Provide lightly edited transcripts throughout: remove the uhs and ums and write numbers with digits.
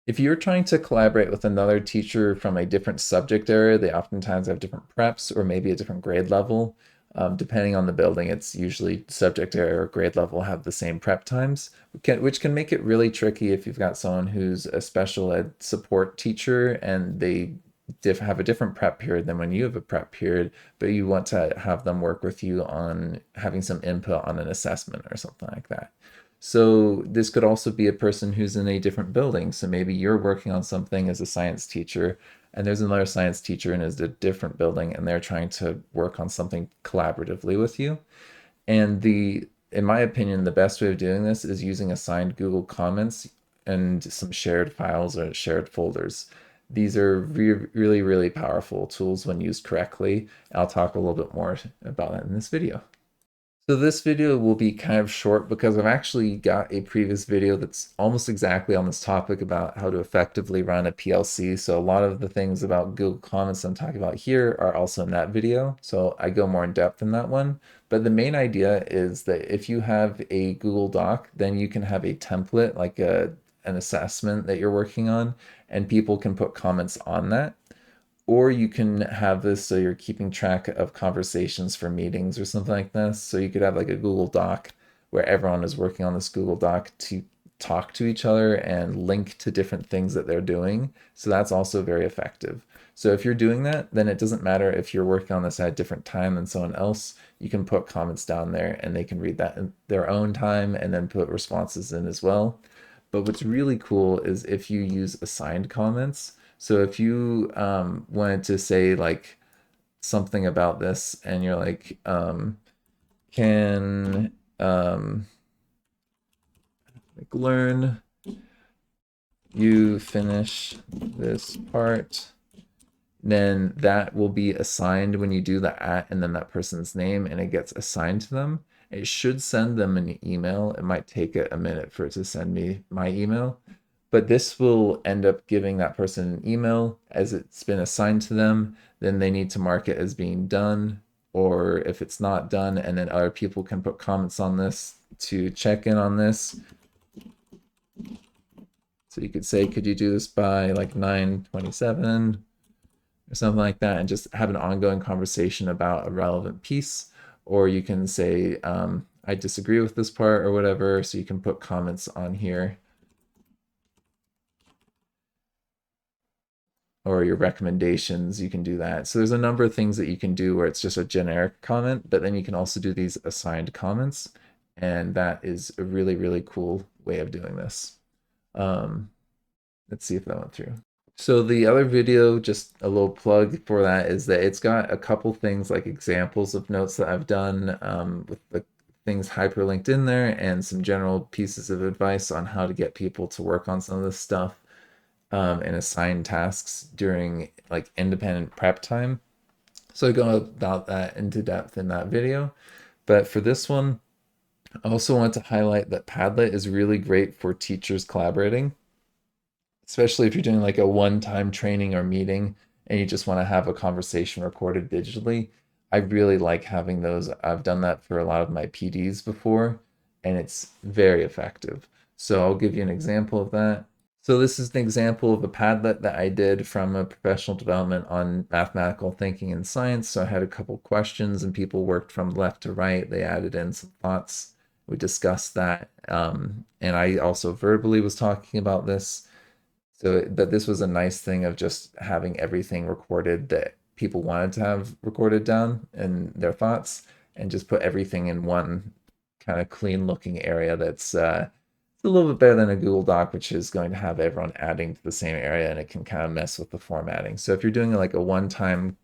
If you're trying to collaborate with another teacher from a different subject area, they oftentimes have different preps or maybe a different grade level. Depending on the building, it's usually subject area or grade level have the same prep times, which can make it really tricky if you've got someone who's a special ed support teacher and they have a different prep period than when you have a prep period, but you want to have them work with you on having some input on an assessment or something like that. So this could also be a person who's in a different building. So maybe you're working on something as a science teacher, and there's another science teacher in a different building, and they're trying to work on something collaboratively with you. And in my opinion, the best way of doing this is using assigned Google Comments and some shared files or shared folders. These are really, really powerful tools when used correctly. I'll talk a little bit more about that in this video. So this video will be kind of short because I've actually got a previous video that's almost exactly on this topic about how to effectively run a PLC. So a lot of the things about Google Comments I'm talking about here are also in that video. So I go more in depth in that one. But the main idea is that if you have a Google Doc, then you can have a template like an assessment that you're working on, and people can put comments on that. Or you can have this so you're keeping track of conversations for meetings or something like this. So you could have like a Google Doc where everyone is working on this Google Doc to talk to each other and link to different things that they're doing. So that's also very effective. So if you're doing that, then it doesn't matter if you're working on this at a different time than someone else. You can put comments down there and they can read that in their own time and then put responses in as well. But what's really cool is if you use assigned comments. So if you wanted to say like something about this and you're like, can like learn you finish this part, then that will be assigned when you do the at and then that person's name and it gets assigned to them. It should send them an email. It might take a minute for it to send me my email, but this will end up giving that person an email as it's been assigned to them. Then they need to mark it as being done, or if it's not done, and then other people can put comments on this to check in on this. So you could say, could you do this by like 9:27 or something like that, and just have an ongoing conversation about a relevant piece. Or you can say, I disagree with this part or whatever. So you can put comments on here, or your recommendations, you can do that. So there's a number of things that you can do where it's just a generic comment, but then you can also do these assigned comments. And that is a really, really cool way of doing this. Let's see if that went through. So the other video, just a little plug for that, is that it's got a couple things like examples of notes that I've done with the things hyperlinked in there and some general pieces of advice on how to get people to work on some of this stuff and assign tasks during like independent prep time. So I go about that into depth in that video. But for this one, I also want to highlight that Padlet is really great for teachers collaborating, especially if you're doing like a one-time training or meeting and you just want to have a conversation recorded digitally. I really like having those. I've done that for a lot of my PDs before, and it's very effective. So I'll give you an example of that. So this is an example of a Padlet that I did from a professional development on mathematical thinking and science. So I had a couple questions and people worked from left to right. They added in some thoughts. We discussed that. And I also verbally was talking about this. So, but this was a nice thing of just having everything recorded that people wanted to have recorded down and their thoughts, and just put everything in one kind of clean looking area that's a little bit better than a Google Doc, which is going to have everyone adding to the same area and it can kind of mess with the formatting. So if you're doing like a one-time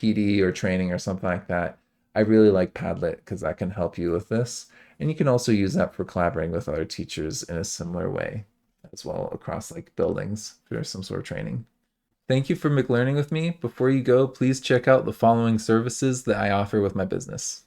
PD or training or something like that, I really like Padlet because that can help you with this. And you can also use that for collaborating with other teachers in a similar way as well across like buildings for some sort of training. Thank you for McLearning with me. Before you go, please check out the following services that I offer with my business.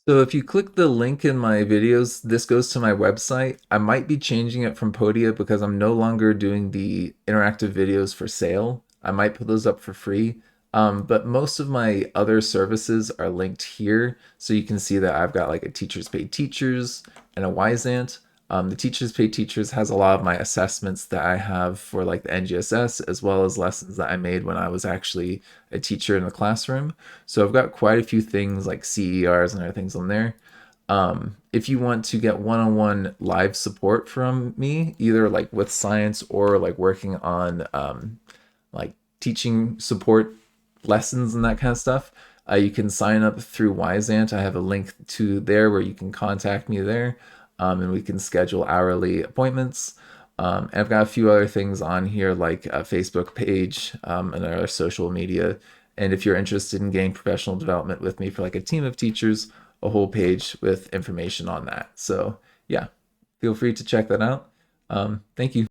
So if you click the link in my videos, this goes to my website. I might be changing it from Podia because I'm no longer doing the interactive videos for sale. I might put those up for free. But most of my other services are linked here. So you can see that I've got like a Teachers Pay Teachers and a Wyzant. The Teachers Pay Teachers has a lot of my assessments that I have for like the NGSS, as well as lessons that I made when I was actually a teacher in the classroom. So I've got quite a few things like CERs and other things on there. If you want to get one-on-one live support from me, either like with science or like working on like teaching support lessons and that kind of stuff, you can sign up through Wyzant. I have a link to there where you can contact me there, and we can schedule hourly appointments. And I've got a few other things on here like a Facebook page, and other social media. And if you're interested in getting professional development with me for like a team of teachers, a whole page with information on that. So yeah, feel free to check that out. Thank you.